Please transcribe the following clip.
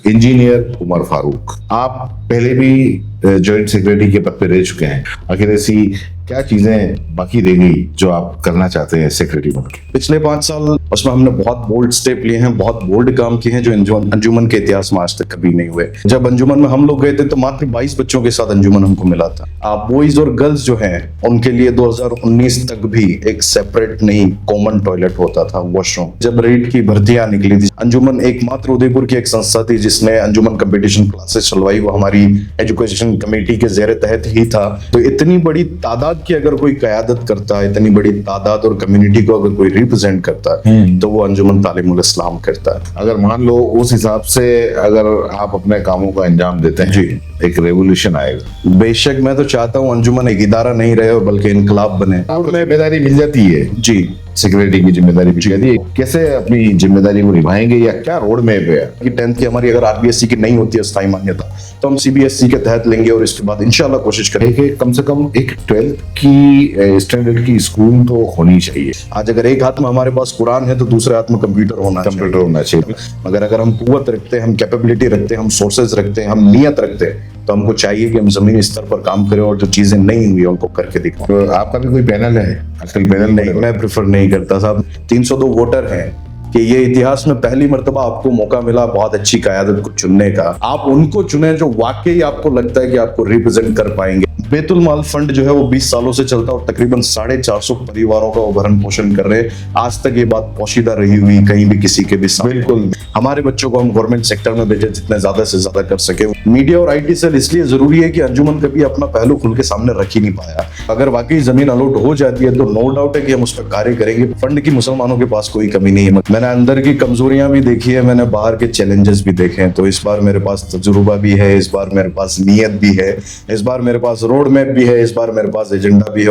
Engineer Umar Farooq, आप पहले भी जॉइंट सेक्रेटरी के पद पे रह चुके हैं। आखिर ऐसी क्या चीजें बाकी रह गई जो आप करना चाहते हैं सेक्रेटरी बनकर? पिछले 5 साल उसमें हमने बहुत बोल्ड स्टेप लिए हैं, बहुत बोल्ड काम किए हैं जो अंजुमन के इतिहास में आज तक कभी नहीं हुए। जब अंजुमन में हम लोग गए थे तो मात्र 22 बच्चों के साथ अंजुमन हमको मिला था। बॉयज और गर्ल्स जो हैं उनके लिए 2019 तक भी एक सेपरेट नहीं कॉमन टॉयलेट होता था, वॉशरूम। जब रीट की भर्तियां निकली थी, अंजुमन एकमात्र उदयपुर की एक संस्था थी जिसने अंजुमन कंपटीशन क्लासेस चलवाई, वो हमारी एजुकेशन कमेटी के जेर तहत ही था। तो इतनी बड़ी तादाद की अगर कोई क़यादत करता है, इतनी बड़ी तादाद और कम्युनिटी को अगर कोई रिप्रेजेंट करता है तो वो अंजुमन तालीमुल इस्लाम करता है। अगर मान लो उस हिसाब से अगर आप अपने कामों को अंजाम देते हैं जी, एक रेवोल्यूशन आएगा। बेशक मैं तो चाहता हूं अंजुमन एक इदारा नहीं रहे बल्कि इनकलाब बने। और जिम्मेदारी मिल जाती है, जी, सिक्योरिटी की जिम्मेदारी मिल जाती है, कैसे अपनी जिम्मेदारी को निभाएंगे या क्या रोड मैप है? कि 10th की हमारी अगर आरबीएससी की नहीं होती है स्थायी मान्यता तो हम सीबीएसई के तहत लेंगे और इसके बाद इंशाल्लाह कोशिश करेंगे। कि कम से कम एक 12th की स्टैंडर्ड की स्कूल तो होनी चाहिए। आज अगर एक हाथ में हमारे पास कुरान है तो दूसरे हाथ में कंप्यूटर होना चाहिए। मगर अगर हम कुव्वत रखते हैं, हम कैपेबिलिटी रखते हैं, हम सोर्सेज रखते हैं, हम नियत रखते हैं तो हमको चाहिए कि हम जमीनी स्तर पर काम करें और जो चीजें नहीं हुई उनको करके दिखाएं। तो आपका भी कोई पैनल है? आजकल पैनल नहीं, मैं प्रेफर नहीं करता साहब। 302 वोटर हैं कि ये इतिहास में पहली मर्तबा आपको मौका मिला बहुत अच्छी क़यादत को चुनने का। आप उनको चुने जो वाकई आपको लगता है कि आपको रिप्रेजेंट कर पाएंगे। बैतुल माल फंड जो है वो 20 सालों से चलता है और तकरीबन 450 परिवारों का वो भरण पोषण कर रहे हैं। आज तक ये बात पोशीदा रही हुई कहीं भी किसी के भी साथ। बिल्कुल, हमारे बच्चों को हम गवर्नमेंट सेक्टर में भेजे जितने ज्यादा से ज्यादा कर सके। मीडिया और आईटी सेल इसलिए जरूरी है कि अंजुमन कभी अपना पहलू खुल के सामने रख ही नहीं पाया। अगर वाकई जमीन अलॉट हो जाती है तो नो डाउट है कि हम उस पर कार्य करेंगे। फंड की मुसलमानों के पास कोई कमी नहीं है। मैंने अंदर की कमजोरियां भी देखी है, मैंने बाहर के चैलेंजेस भी देखे हैं। तो इस बार मेरे पास तजुर्बा भी है, इस बार मेरे पास नीयत भी है, इस बार मेरे पास रोड मैप भी है, इस बार मेरे पास एजेंडा भी है।